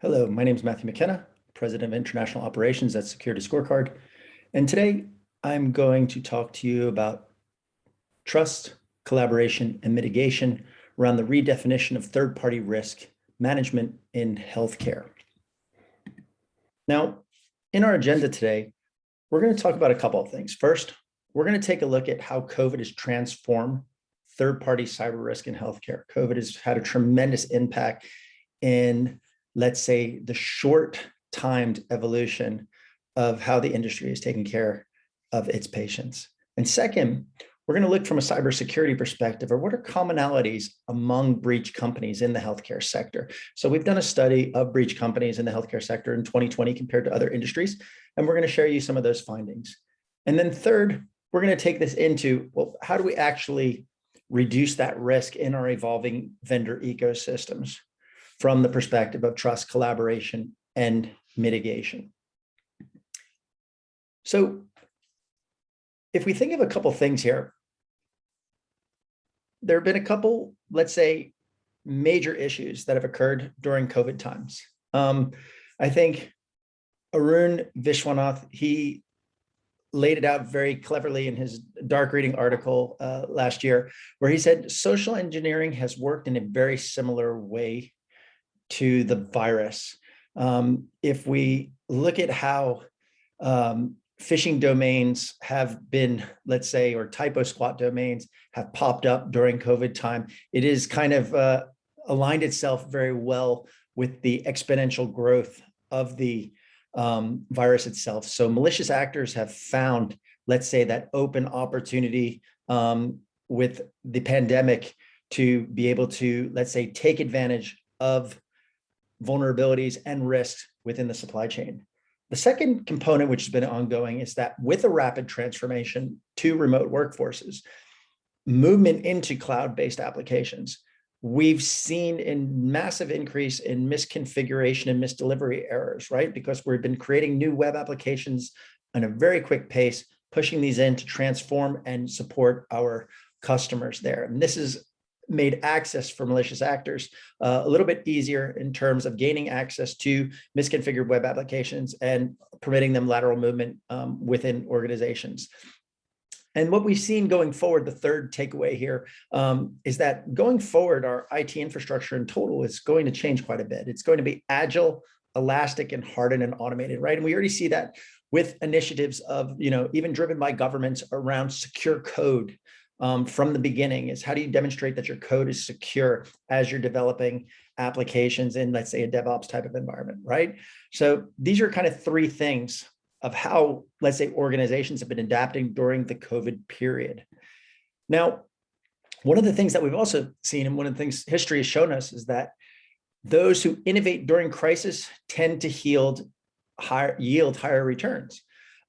Hello, my name is Matthew McKenna, President of International Operations at Security Scorecard. And today I'm going to talk to you about trust, collaboration, and mitigation around the redefinition of third-party risk management in healthcare. Now, in our agenda today, we're going to talk about a couple of things. First, we're going to take a look at how COVID has transformed third-party cyber risk in healthcare. COVID has had a tremendous impact in, let's say, the short-timed evolution of how the industry is taking care of its patients. And second, we're going to look from a cybersecurity perspective, or what are commonalities among breach companies in the healthcare sector. So we've done a study of breach companies in the healthcare sector in 2020 compared to other industries, and we're going to share you some of those findings. And then third, we're going to take this into, well, how do we actually reduce that risk in our evolving vendor ecosystems from the perspective of trust, collaboration, and mitigation. So if we think of a couple things here, there have been a couple, let's say, major issues that have occurred during COVID times. I think Arun Vishwanath, he laid it out very cleverly in his dark reading article last year, where he said social engineering has worked in a very similar way to the virus. If we look at how phishing domains have been, let's say, or typo squat domains have popped up during COVID time, it is kind of aligned itself very well with the exponential growth of the virus itself. So malicious actors have found, let's say, that open opportunity with the pandemic to be able to, let's say, take advantage of vulnerabilities and risks within the supply chain. The second component, which has been ongoing, is that with a rapid transformation to remote workforces, movement into cloud-based applications, we've seen a massive increase in misconfiguration and misdelivery errors, right? Because we've been creating new web applications at a very quick pace, pushing these in to transform and support our customers there. And this is made access for malicious actors a little bit easier in terms of gaining access to misconfigured web applications and permitting them lateral movement within organizations. And what we've seen going forward, the third takeaway here, is that going forward, our IT infrastructure in total is going to change quite a bit. It's going to be agile, elastic, and hardened and automated, right? And we already see that with initiatives of, even driven by governments around secure code. From the beginning is how do you demonstrate that your code is secure as you're developing applications in, let's say, a DevOps type of environment, right? So these are kind of three things of how, let's say, organizations have been adapting during the COVID period. Now, one of the things that we've also seen, and one of the things history has shown us, is that those who innovate during crisis tend to yield higher returns.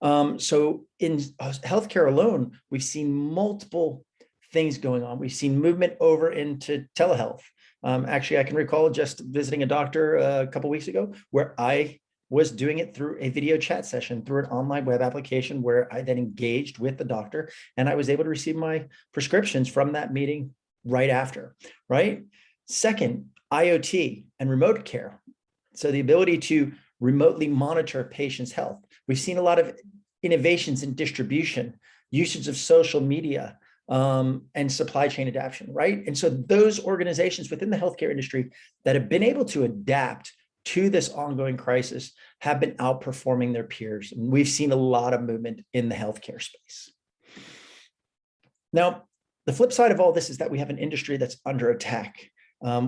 So in healthcare alone, we've seen multiple things going on. We've seen movement over into telehealth. Actually, I can recall just visiting a doctor a couple of weeks ago where I was doing it through a video chat session through an online web application where I then engaged with the doctor and I was able to receive my prescriptions from that meeting right after, right? Second, IoT and remote care. So the ability to remotely monitor patients' health. We've seen a lot of innovations in distribution, usage of social media, and supply chain adaptation, right? And so those organizations within the healthcare industry that have been able to adapt to this ongoing crisis have been outperforming their peers. And we've seen a lot of movement in the healthcare space. Now, the flip side of all this is that we have an industry that's under attack.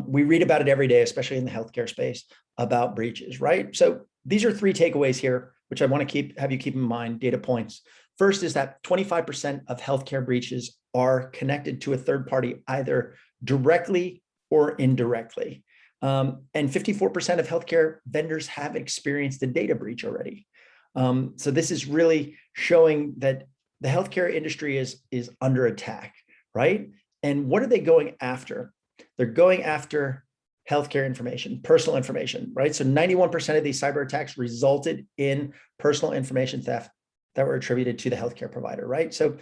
We read about it every day, especially in the healthcare space, about breaches, right? So these are three takeaways here, which I want to have you keep in mind, data points. First is that 25% of healthcare breaches are connected to a third party, either directly or indirectly. And 54% of healthcare vendors have experienced a data breach already. So this is really showing that the healthcare industry is under attack, right? And what are they going after? They're going after healthcare information, personal information, right? So 91% of these cyber attacks resulted in personal information theft that were attributed to the healthcare provider, right? So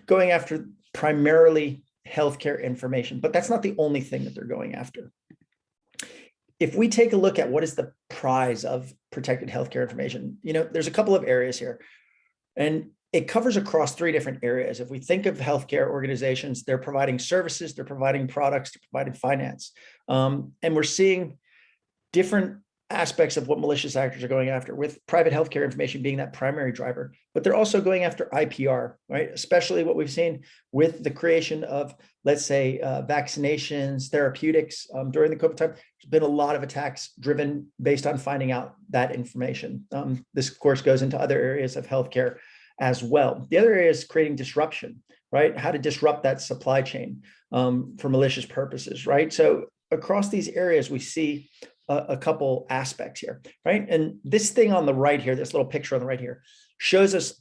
going after primarily healthcare information, but that's not the only thing that they're going after. if we take a look at what is the prize of protected healthcare information, there's a couple of areas here, and it covers across three different areas. If we think of healthcare organizations, they're providing services, they're providing products, they're providing finance. And we're seeing different aspects of what malicious actors are going after, with private healthcare information being that primary driver, but they're also going after IPR, right? Especially what we've seen with the creation of, let's say, vaccinations, therapeutics during the COVID time. There's been a lot of attacks driven based on finding out that information. This, of course, goes into other areas of healthcare as well. The other area is creating disruption, right? How to disrupt that supply chain for malicious purposes, right? So across these areas, we see a couple aspects here, right? And this thing on the right here, this little picture on the right here, shows us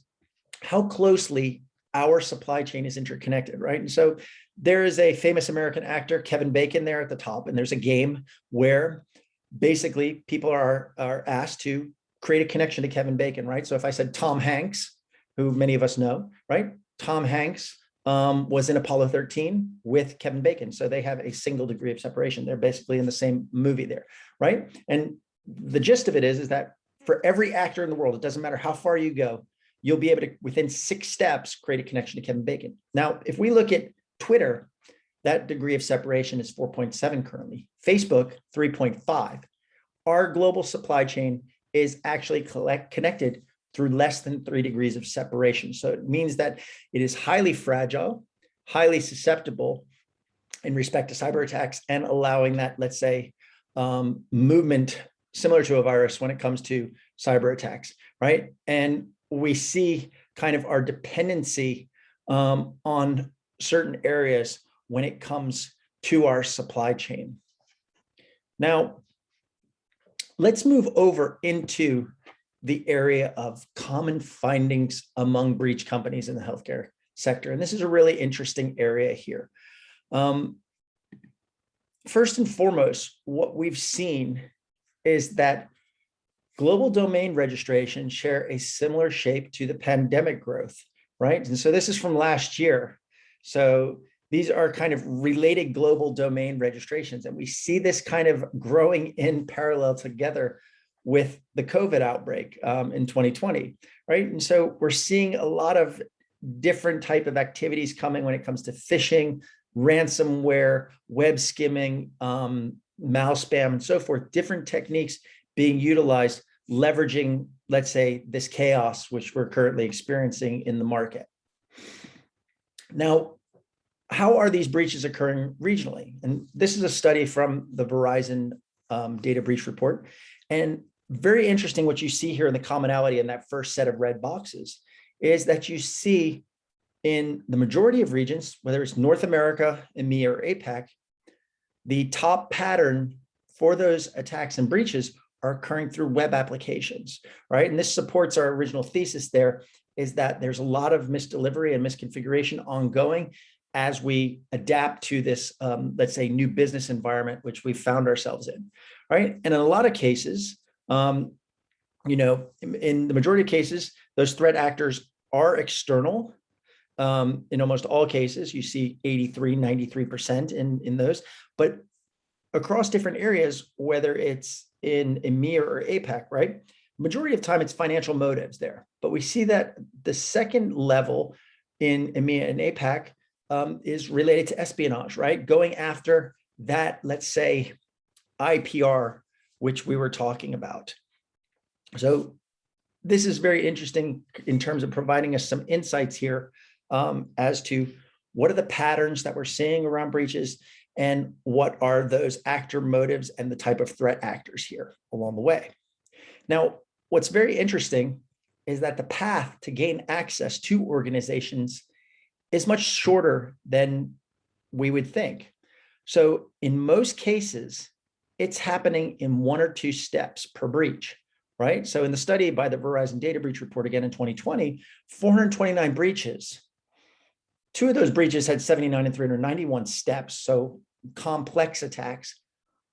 how closely our supply chain is interconnected, right? And so there is a famous American actor, Kevin Bacon, there at the top, and there's a game where basically people are asked to create a connection to Kevin Bacon, right? So if I said Tom Hanks, who many of us know, right? Tom Hanks was in Apollo 13 with Kevin Bacon. So they have a single degree of separation. They're basically in the same movie there, right? And the gist of it is that for every actor in the world, it doesn't matter how far you go, you'll be able to, within 6 steps, create a connection to Kevin Bacon. Now, if we look at Twitter, that degree of separation is 4.7 currently. Facebook, 3.5. Our global supply chain is actually connected through less than 3 degrees of separation. So it means that it is highly fragile, highly susceptible in respect to cyber attacks, and allowing that, let's say, movement similar to a virus when it comes to cyber attacks, right? And we see kind of our dependency on certain areas when it comes to our supply chain. Now, let's move over into the area of common findings among breach companies in the healthcare sector. And this is a really interesting area here. First and foremost, what we've seen is that global domain registrations share a similar shape to the pandemic growth, right? And so this is from last year. So these are kind of related global domain registrations. And we see this kind of growing in parallel together with the COVID outbreak in 2020, right? And so we're seeing a lot of different type of activities coming when it comes to phishing, ransomware, web skimming, mouse spam, and so forth, different techniques being utilized, leveraging, let's say, this chaos, which we're currently experiencing in the market. Now, how are these breaches occurring regionally? And this is a study from the Verizon data breach report. And very interesting what you see here in the commonality in that first set of red boxes is that you see in the majority of regions, whether it's North America, EMEA, or APAC, the top pattern for those attacks and breaches are occurring through web applications, right? And this supports our original thesis there, is that there's a lot of misdelivery and misconfiguration ongoing as we adapt to this, let's say, new business environment, which we found ourselves in, right? And in a lot of cases, in the majority of cases, those threat actors are external. In almost all cases, you see 83, 93% in those, but across different areas, whether it's in EMEA or APAC, right? Majority of time, it's financial motives there. But we see that the second level in EMEA and APAC is related to espionage, right? Going after that, let's say, IPR, which we were talking about. So this is very interesting in terms of providing us some insights here as to what are the patterns that we're seeing around breaches and what are those actor motives and the type of threat actors here along the way. Now, what's very interesting is that the path to gain access to organizations is much shorter than we would think. So in most cases, it's happening in 1 or 2 steps per breach, right? So in the study by the Verizon data breach report, again in 2020, 429 breaches. 2 of those breaches had 79 and 391 steps, so complex attacks.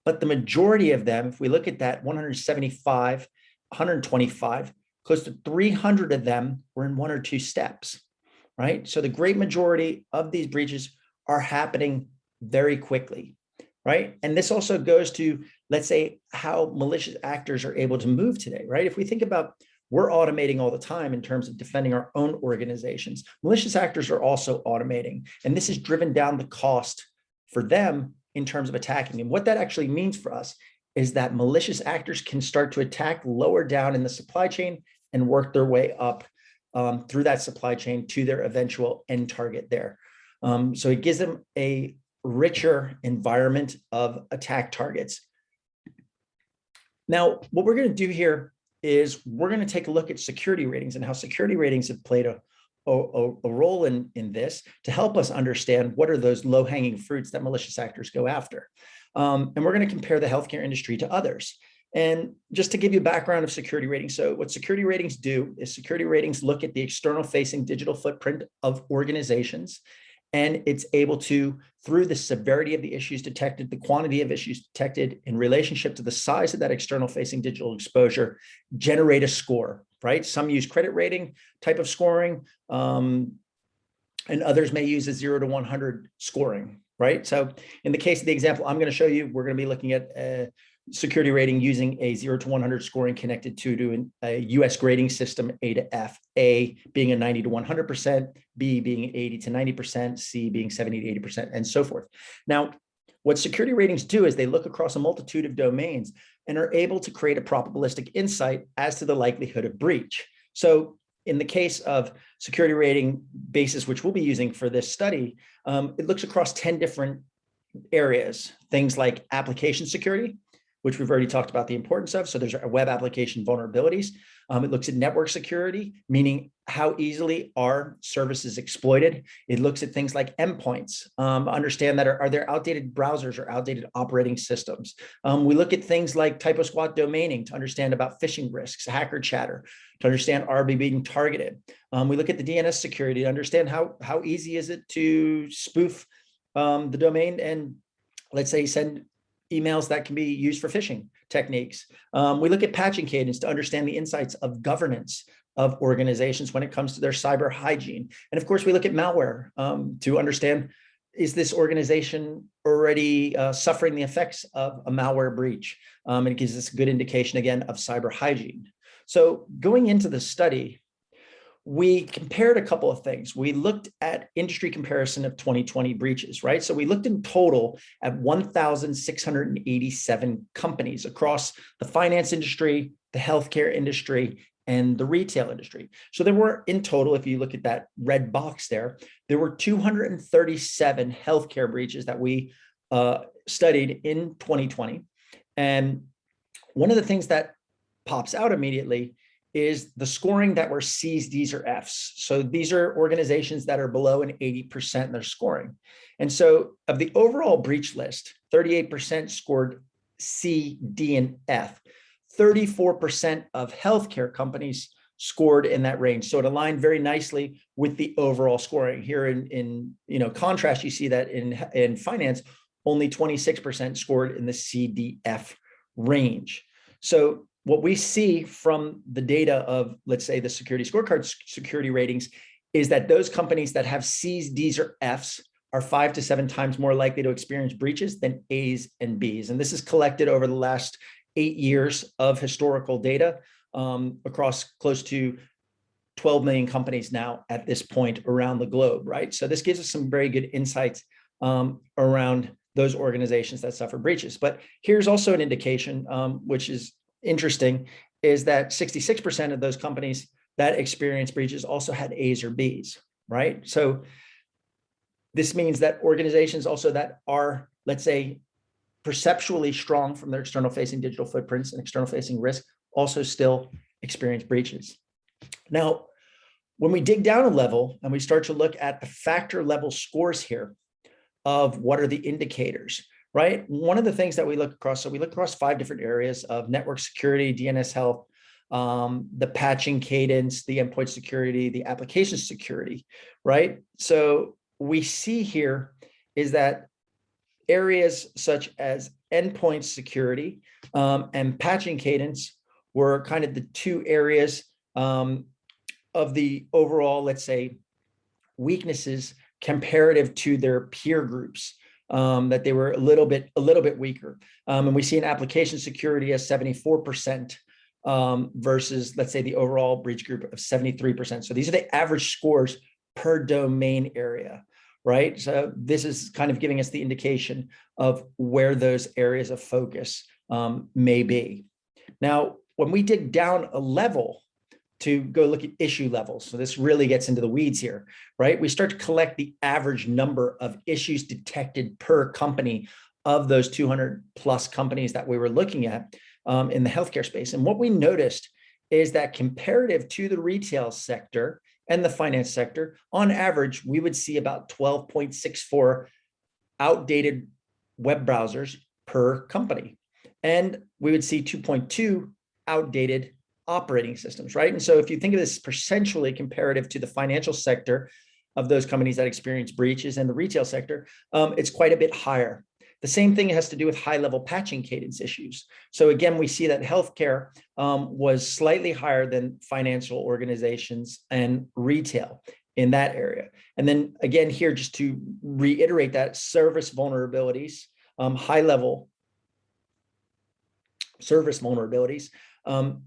But the majority of them, if we look at that, 175, 125, close to 300 of them were in 1 or 2 steps, right? So the great majority of these breaches are happening very quickly. right? And this also goes to, let's say, how malicious actors are able to move today, right? If we think about, we're automating all the time in terms of defending our own organizations. Malicious actors are also automating, and this has driven down the cost for them in terms of attacking. And what that actually means for us is that malicious actors can start to attack lower down in the supply chain and work their way up through that supply chain to their eventual end target there. So it gives them a richer environment of attack targets. Now, what we're going to do here is we're going to take a look at security ratings and how security ratings have played a role in this to help us understand what are those low-hanging fruits that malicious actors go after. And we're going to compare the healthcare industry to others. And just to give you a background of security ratings, so what security ratings do is security ratings look at the external facing digital footprint of organizations, and it's able to, through the severity of the issues detected, the quantity of issues detected in relationship to the size of that external facing digital exposure, generate a score, right? Some use credit rating type of scoring, and others may use a 0 to 100 scoring, right? So in the case of the example I'm going to show you, we're going to be looking at security rating using a 0 to 100 scoring connected to a US grading system, A to F, A being a 90 to 100%, B being 80 to 90%, C being 70 to 80%, and so forth. Now, what security ratings do is they look across a multitude of domains and are able to create a probabilistic insight as to the likelihood of breach. So in the case of security rating basis, which we'll be using for this study, it looks across 10 different areas, things like application security, which we've already talked about the importance of. So there's web application vulnerabilities. It looks at network security, meaning how easily are services exploited. It looks at things like endpoints, understand that are there outdated browsers or outdated operating systems. We look at things like typo squat domaining to understand about phishing risks, hacker chatter, to understand are we being targeted. We look at the DNS security to understand how easy is it to spoof the domain and, let's say, send emails that can be used for phishing techniques. We look at patching cadence to understand the insights of governance of organizations when it comes to their cyber hygiene. And of course, we look at malware to understand, is this organization already suffering the effects of a malware breach? And it gives us a good indication, again, of cyber hygiene. So going into the study, we compared a couple of things. We looked at industry comparison of 2020 breaches, right? So we looked in total at 1,687 companies across the finance industry, the healthcare industry, and the retail industry. So there were, in total, if you look at that red box there were 237 healthcare breaches that we studied in 2020. And one of the things that pops out immediately is the scoring that were C's, D's, or F's. So these are organizations that are below an 80% in their scoring. And so of the overall breach list, 38% scored C, D, and F. 34% of healthcare companies scored in that range. So it aligned very nicely with the overall scoring. Here in contrast, you see that in finance, only 26% scored in the C, D, F range. So what we see from the data of, let's say, the security scorecard security ratings is that those companies that have C's, D's, or F's are 5 to 7 times more likely to experience breaches than A's and B's. And this is collected over the last 8 years of historical data across close to 12 million companies now at this point around the globe, right? So this gives us some very good insights around those organizations that suffer breaches. But here's also an indication, which is interesting, is that 66% of those companies that experience breaches also had A's or B's, right? So this means that organizations also that are, let's say, perceptually strong from their external facing digital footprints and external facing risk also still experience breaches. Now, when we dig down a level and we start to look at the factor level scores here of what are the indicators, right? One of the things that we look across, so we look across 5 different areas of network security, DNS health, the patching cadence, the endpoint security, the application security, right? So we see here is that areas such as endpoint security and patching cadence were kind of the 2 areas of the overall, let's say, weaknesses comparative to their peer groups. that they were a little bit weaker. And we see an application security as 74%, versus, let's say, the overall breach group of 73%. So these are the average scores per domain area, right? So this is kind of giving us the indication of where those areas of focus may be. Now, when we dig down a level to go look at issue levels, so this really gets into the weeds here, right? We start to collect the average number of issues detected per company of those 200 plus companies that we were looking at in the healthcare space. And what we noticed is that comparative to the retail sector and the finance sector, on average, we would see about 12.64 outdated web browsers per company. And we would see 2.2 outdated operating systems, right? And so if you think of this percentually comparative to the financial sector of those companies that experience breaches and the retail sector, it's quite a bit higher. The same thing has to do with high-level patching cadence issues. So again, we see that healthcare was slightly higher than financial organizations and retail in that area. And then again, here, just to reiterate that, service vulnerabilities, high-level service vulnerabilities,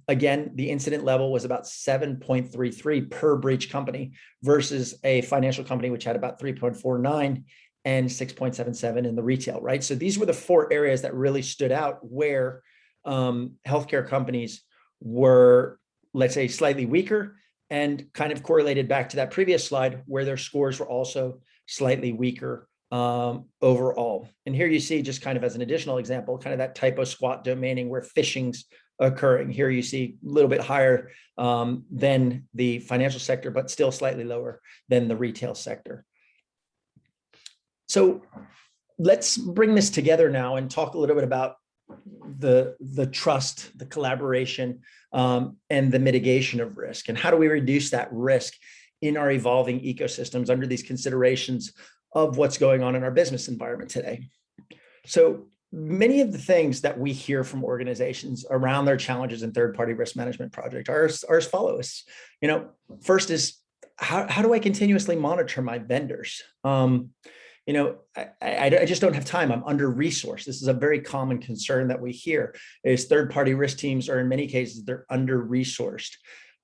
again, the incident level was about 7.33 per breach company versus a financial company, which had about 3.49 and 6.77 in the retail, right? So these were the four areas that really stood out where healthcare companies were, let's say, slightly weaker, and kind of correlated back to that previous slide where their scores were also slightly weaker overall. And here you see, just kind of as an additional example, kind of that typo squat domaining where phishing's occurring. Here you see a little bit higher than the financial sector, but still slightly lower than the retail sector. So let's bring this together now and talk a little bit about the trust, the collaboration, and the mitigation of risk, and how do we reduce that risk in our evolving ecosystems under these considerations of what's going on in our business environment today. So many of the things that we hear from organizations around their challenges in third-party risk management project are as follows. First is, how do I continuously monitor my vendors? I just don't have time. I'm under-resourced. This is a very common concern that we hear, is third-party risk teams are, in many cases, they're under-resourced.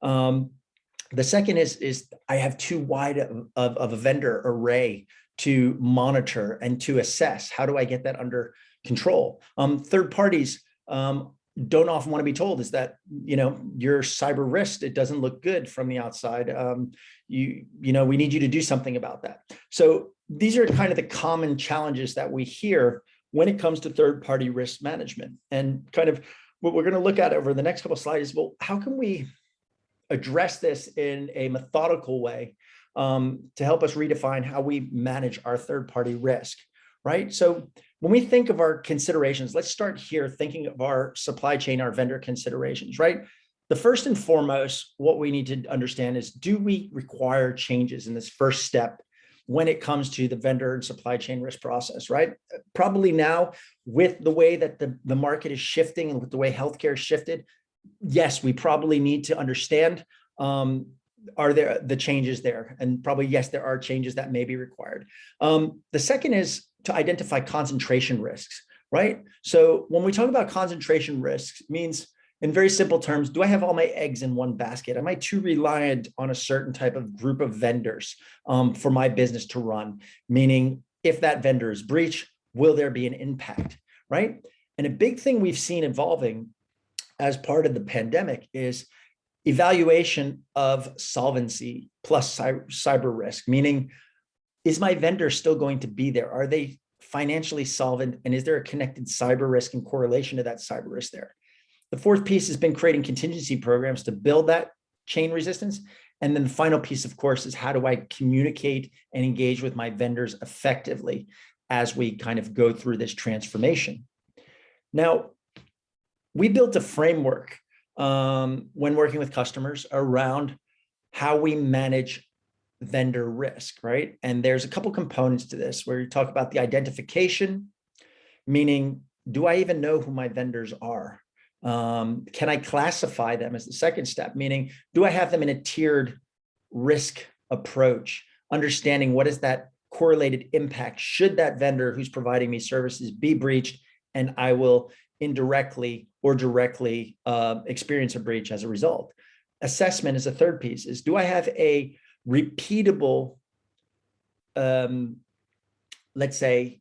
The second is I have too wide of a vendor array to monitor and to assess. How do I get that under control? Third parties don't often want to be told is that, your cyber risk, it doesn't look good from the outside. We need you to do something about that. So these are kind of the common challenges that we hear when it comes to third-party risk management. And kind of what we're going to look at over the next couple of slides is, well, how can we address this in a methodical way to help us redefine how we manage our third-party risk, right? So when we think of our considerations, let's start here thinking of our supply chain, our vendor considerations, right? The first and foremost, what we need to understand is, do we require changes in this first step when it comes to the vendor and supply chain risk process, right? Probably now, with the way that the market is shifting and with the way healthcare has shifted, yes, we probably need to understand, are there the changes there? And probably, yes, there are changes that may be required. The second is to identify concentration risks, right? So when we talk about concentration risks, it means, in very simple terms, do I have all my eggs in one basket? Am I too reliant on a certain type of group of vendors for my business to run? Meaning, if that vendor is breached, will there be an impact, right? And a big thing we've seen evolving as part of the pandemic is evaluation of solvency plus cyber risk, meaning, is my vendor still going to be there? Are they financially solvent? And is there a connected cyber risk and correlation to that cyber risk there? The fourth piece has been creating contingency programs to build that chain resistance. And then the final piece, of course, is how do I communicate and engage with my vendors effectively as we kind of go through this transformation. Now, we built a framework when working with customers around how we manage vendor risk, right? And there's a couple components to this where you talk about the identification, meaning, do I even know who my vendors are? Can I classify them as the second step? Meaning, do I have them in a tiered risk approach, understanding what is that correlated impact should that vendor who's providing me services be breached, and I will indirectly or directly experience a breach as a result. Assessment is a third piece. Is, do I have a repeatable, let's say,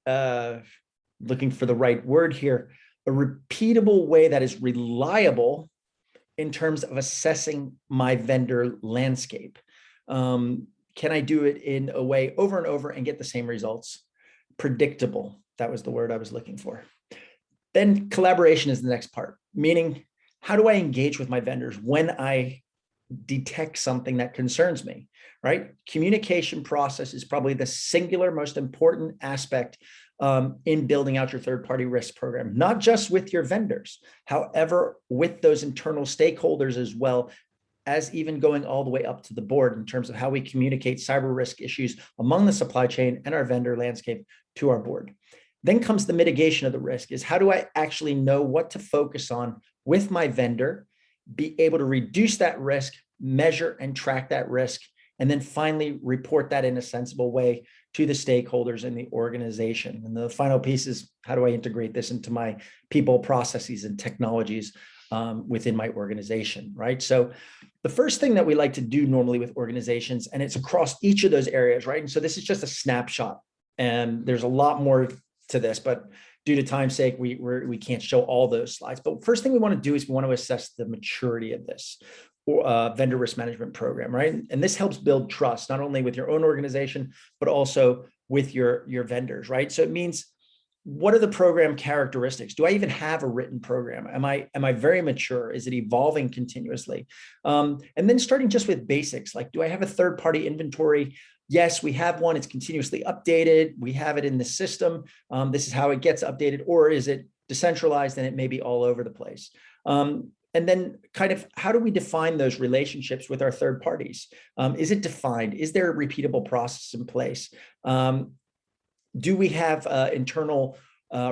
looking for the right word here, a repeatable way that is reliable in terms of assessing my vendor landscape? Can I do it in a way over and over and get the same results? Predictable, that was the word I was looking for. Then collaboration is the next part, meaning how do I engage with my vendors when I detect something that concerns me, right? Communication process is probably the singular most important aspect in building out your third-party risk program, not just with your vendors, however, with those internal stakeholders as well, as even going all the way up to the board in terms of how we communicate cyber risk issues among the supply chain and our vendor landscape to our board. Then comes the mitigation of the risk, is how do I actually know what to focus on with my vendor, be able to reduce that risk, measure and track that risk, and then finally report that in a sensible way to the stakeholders in the organization. And the final piece is, how do I integrate this into my people, processes, and technologies within my organization, right? So the first thing that we like to do normally with organizations, and it's across each of those areas, right? And so this is just a snapshot, and there's a lot more to this, but due to time's sake, we can't show all those slides. But first thing we want to do is we want to assess the maturity of this vendor risk management program, right? And this helps build trust, not only with your own organization, but also with your vendors, right? So it means, what are the program characteristics? Do I even have a written program? Am I very mature? Is it evolving continuously? And then starting just with basics, like, do I have a third-party inventory? Yes, we have one. It's continuously updated. We have it in the system. This is how it gets updated. Or is it decentralized and it may be all over the place? And then kind of, how do we define those relationships with our third parties? Is it defined? Is there a repeatable process in place? Do we have internal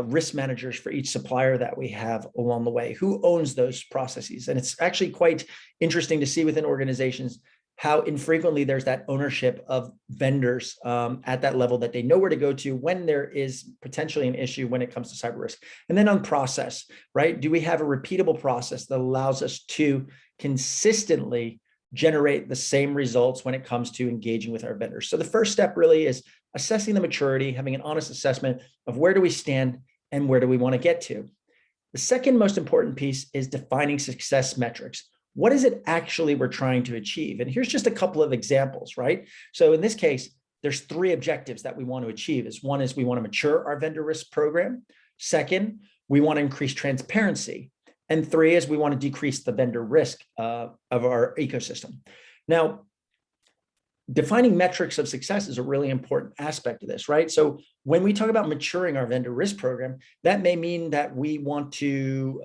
risk managers for each supplier that we have along the way? Who owns those processes? And it's actually quite interesting to see within organizations how infrequently there's that ownership of vendors at that level, that they know where to go to when there is potentially an issue when it comes to cyber risk. And then on process, right? Do we have a repeatable process that allows us to consistently generate the same results when it comes to engaging with our vendors? So the first step really is assessing the maturity, having an honest assessment of where do we stand and where do we want to get to. The second most important piece is defining success metrics. What is it actually we're trying to achieve? And here's just a couple of examples, right? So in this case, there's three objectives that we want to achieve. One is we want to mature our vendor risk program. Second, we want to increase transparency. And three is we want to decrease the vendor risk of our ecosystem. Now, defining metrics of success is a really important aspect of this, right? So when we talk about maturing our vendor risk program, that may mean that we want to,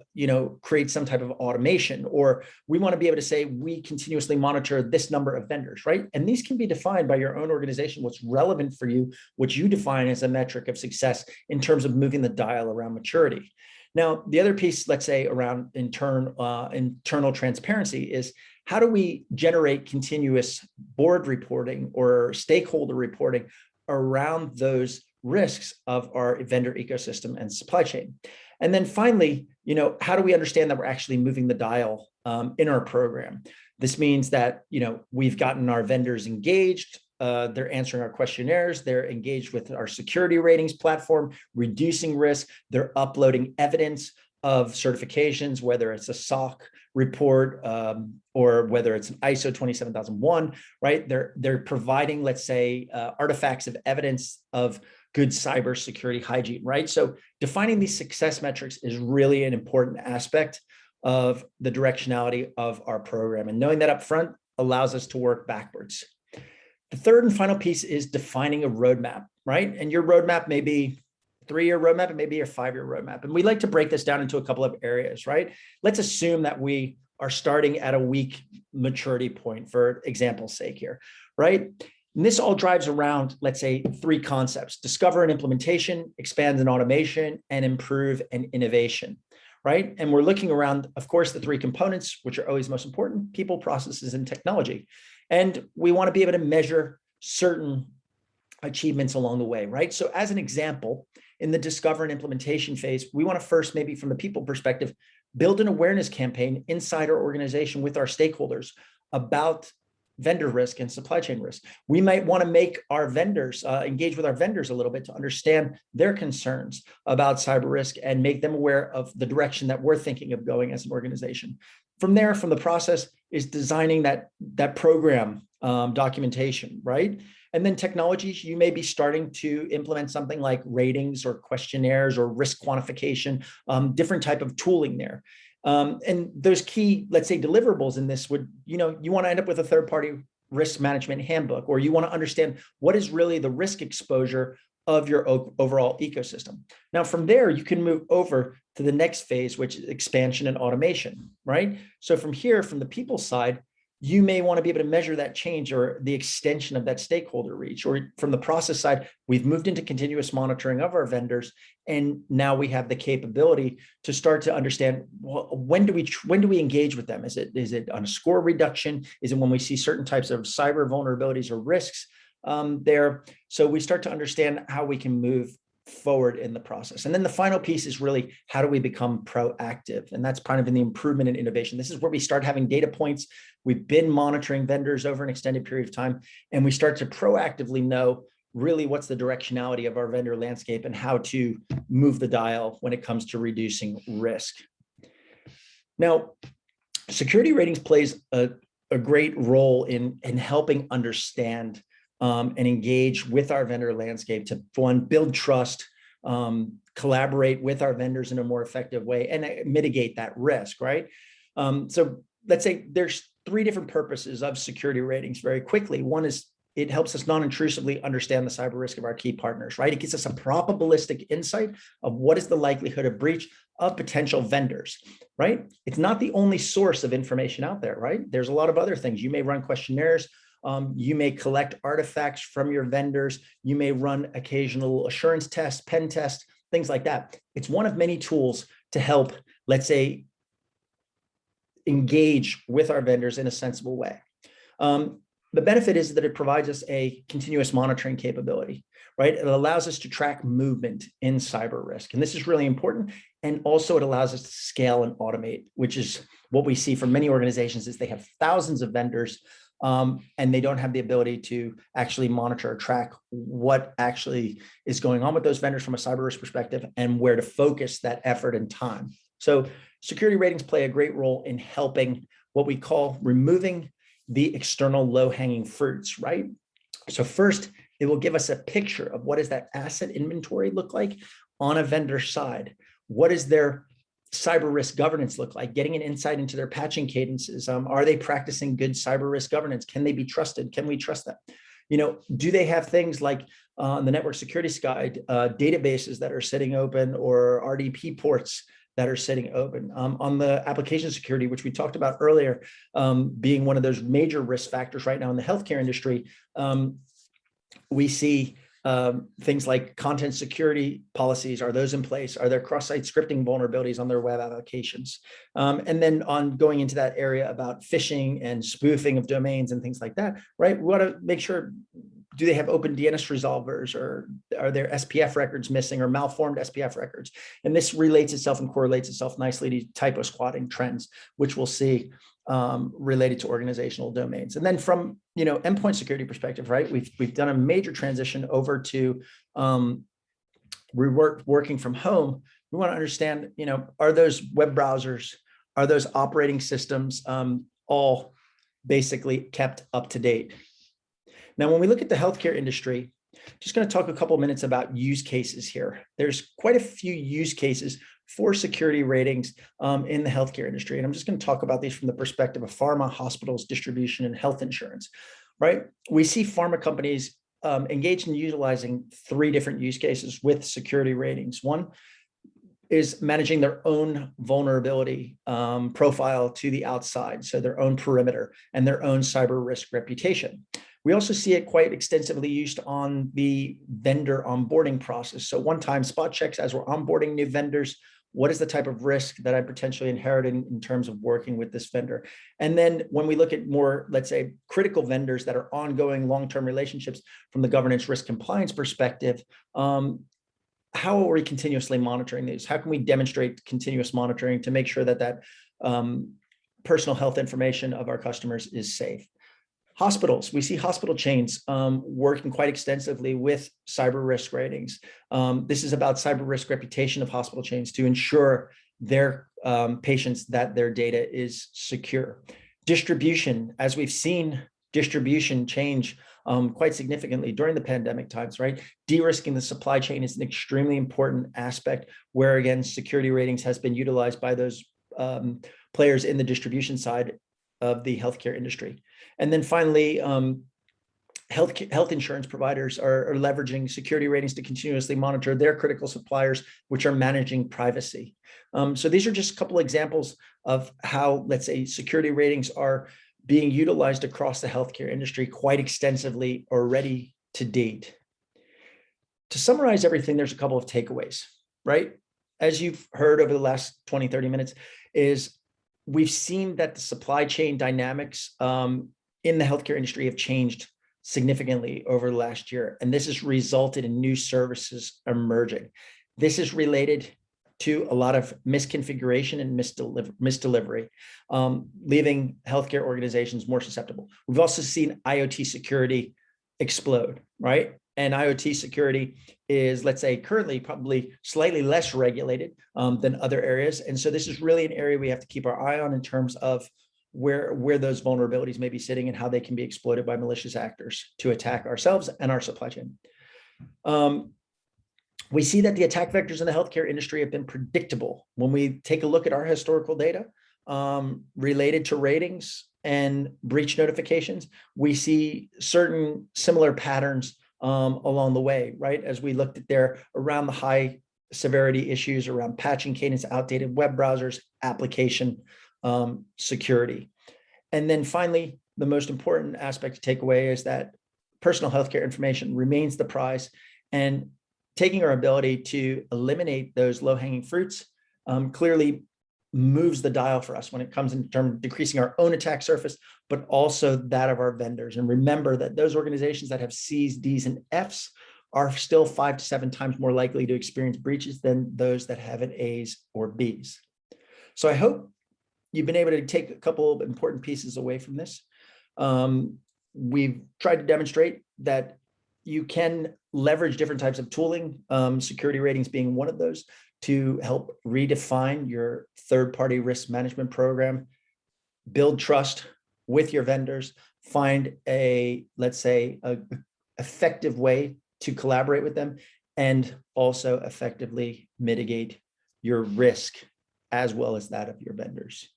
create some type of automation, or we want to be able to say we continuously monitor this number of vendors, right? And these can be defined by your own organization, what's relevant for you, what you define as a metric of success in terms of moving the dial around maturity. Now, the other piece, let's say around internal transparency, is how do we generate continuous board reporting or stakeholder reporting around those risks of our vendor ecosystem and supply chain? And then finally, how do we understand that we're actually moving the dial in our program? This means that, we've gotten our vendors engaged, they're answering our questionnaires, they're engaged with our security ratings platform, reducing risk, they're uploading evidence of certifications, whether it's a SOC report or whether it's an ISO 27001, right? They're providing, let's say, artifacts of evidence of good cybersecurity hygiene, right? So defining these success metrics is really an important aspect of the directionality of our program. And knowing that up front allows us to work backwards. The third and final piece is defining a roadmap, right? And your roadmap may be a 3-year roadmap, it may be a 5-year roadmap. And we like to break this down into a couple of areas, right? Let's assume that we are starting at a weak maturity point, for example's sake here, right? And this all drives around, let's say, 3 concepts: discover and implementation, expand and automation, and improve and innovation, right? And we're looking around, of course, the 3 components, which are always most important: people, processes, and technology. And we want to be able to measure certain achievements along the way, right? So as an example, in the discover and implementation phase, we want to first, maybe from the people perspective, build an awareness campaign inside our organization with our stakeholders about vendor risk and supply chain risk. We might want to make our vendors, engage with our vendors a little bit to understand their concerns about cyber risk and make them aware of the direction that we're thinking of going as an organization. From there, from the process is designing that program documentation, right? And then technologies, you may be starting to implement something like ratings or questionnaires or risk quantification, different type of tooling there. And those key, let's say, deliverables in this would, you want to end up with a third-party risk management handbook, or you want to understand what is really the risk exposure of your overall ecosystem. Now, from there, you can move over to the next phase, which is expansion and automation, right? So from here, from the people side, you may want to be able to measure that change or the extension of that stakeholder reach. Or from the process side, we've moved into continuous monitoring of our vendors, and now we have the capability to start to understand, well, when do we engage with them? Is it on a score reduction? Is it when we see certain types of cyber vulnerabilities or risks there? So we start to understand how we can move forward in the process. And then the final piece is really, how do we become proactive? And that's kind of in the improvement and innovation. This is where we start having data points. We've been monitoring vendors over an extended period of time, and we start to proactively know really what's the directionality of our vendor landscape and how to move the dial when it comes to reducing risk. Now, security ratings plays a great role in helping understand and engage with our vendor landscape to, one, build trust, collaborate with our vendors in a more effective way, and mitigate that risk, right? So let's say there's 3 different purposes of security ratings very quickly. One is it helps us non-intrusively understand the cyber risk of our key partners, right? It gives us a probabilistic insight of what is the likelihood of breach of potential vendors, right? It's not the only source of information out there, right? There's a lot of other things. You may run questionnaires. You may collect artifacts from your vendors. You may run occasional assurance tests, pen tests, things like that. It's one of many tools to help, let's say, engage with our vendors in a sensible way. The benefit is that it provides us a continuous monitoring capability, right? It allows us to track movement in cyber risk. And this is really important. And also it allows us to scale and automate, which is what we see from many organizations is they have thousands of vendors, and they don't have the ability to actually monitor or track what actually is going on with those vendors from a cyber risk perspective and where to focus that effort and time. So security ratings play a great role in helping what we call removing the external low-hanging fruits, right? So first, it will give us a picture of what does that asset inventory look like on a vendor side? What does their cyber risk governance look like? Getting an insight into their patching cadences. Are they practicing good cyber risk governance? Can they be trusted? Can we trust them? Do they have things like on the network security side, databases that are sitting open or RDP ports that are sitting open? On the application security, which we talked about earlier, being one of those major risk factors right now in the healthcare industry, we see things like content security policies. Are those in place? Are there cross-site scripting vulnerabilities on their web applications? And then on going into that area about phishing and spoofing of domains and things like that, right? We want to make sure, do they have open DNS resolvers, or are there SPF records missing or malformed SPF records? And this relates itself and correlates itself nicely to typo squatting trends, which we'll see related to organizational domains. And then from endpoint security perspective, right? We've done a major transition over to working from home. We want to understand, are those web browsers, are those operating systems all basically kept up to date? Now, when we look at the healthcare industry, just going to talk a couple of minutes about use cases here. There's quite a few use cases for security ratings in the healthcare industry. And I'm just going to talk about these from the perspective of pharma, hospitals, distribution, and health insurance, right? We see pharma companies engaged in utilizing 3 different use cases with security ratings. One is managing their own vulnerability profile to the outside, so their own perimeter and their own cyber risk reputation. We also see it quite extensively used on the vendor onboarding process. So one-time spot checks as we're onboarding new vendors, What is the type of risk that I'm potentially inheriting in terms of working with this vendor? And then when we look at more, let's say, critical vendors that are ongoing long-term relationships from the governance risk compliance perspective, how are we continuously monitoring these? How can we demonstrate continuous monitoring to make sure that personal health information of our customers is safe? Hospitals, we see hospital chains working quite extensively with cyber risk ratings. This is about cyber risk reputation of hospital chains to ensure their patients that their data is secure. Distribution, as we've seen distribution change quite significantly during the pandemic times, right? De-risking the supply chain is an extremely important aspect where, again, security ratings has been utilized by those players in the distribution side of the healthcare industry. And then finally, health insurance providers are leveraging security ratings to continuously monitor their critical suppliers, which are managing privacy. So these are just a couple examples of how, let's say, security ratings are being utilized across the healthcare industry quite extensively already to date. To summarize everything, there's a couple of takeaways, right? As you've heard over the last 20, 30 minutes, is we've seen that the supply chain dynamics in the healthcare industry have changed significantly over the last year. And this has resulted in new services emerging. This is related to a lot of misconfiguration and misdelivery, leaving healthcare organizations more susceptible. We've also seen IoT security explode, right? And IoT security is, let's say, currently probably slightly less regulated than other areas. And so this is really an area we have to keep our eye on in terms of where those vulnerabilities may be sitting and how they can be exploited by malicious actors to attack ourselves and our supply chain. We see that the attack vectors in the healthcare industry have been predictable. When we take a look at our historical data related to ratings and breach notifications, we see certain similar patterns along the way, right? As we looked at there around the high severity issues around patching cadence, outdated web browsers, application security. And then finally, the most important aspect to take away is that personal healthcare information remains the prize, and taking our ability to eliminate those low-hanging fruits clearly moves the dial for us when it comes in terms of decreasing our own attack surface, but also that of our vendors. And remember that those organizations that have C's, D's, and F's are still 5 to 7 times more likely to experience breaches than those that have an A's or B's. So I hope you've been able to take a couple of important pieces away from this. We've tried to demonstrate that you can leverage different types of tooling, security ratings being one of those, to help redefine your third-party risk management program, build trust with your vendors, find a, let's say, a effective way to collaborate with them, and also effectively mitigate your risk as well as that of your vendors.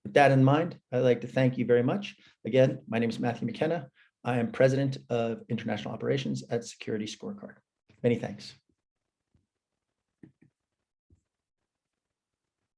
With that in mind, I'd like to thank you very much. Again, my name is Matthew McKenna. I am President of International Operations at Security Scorecard. Many thanks.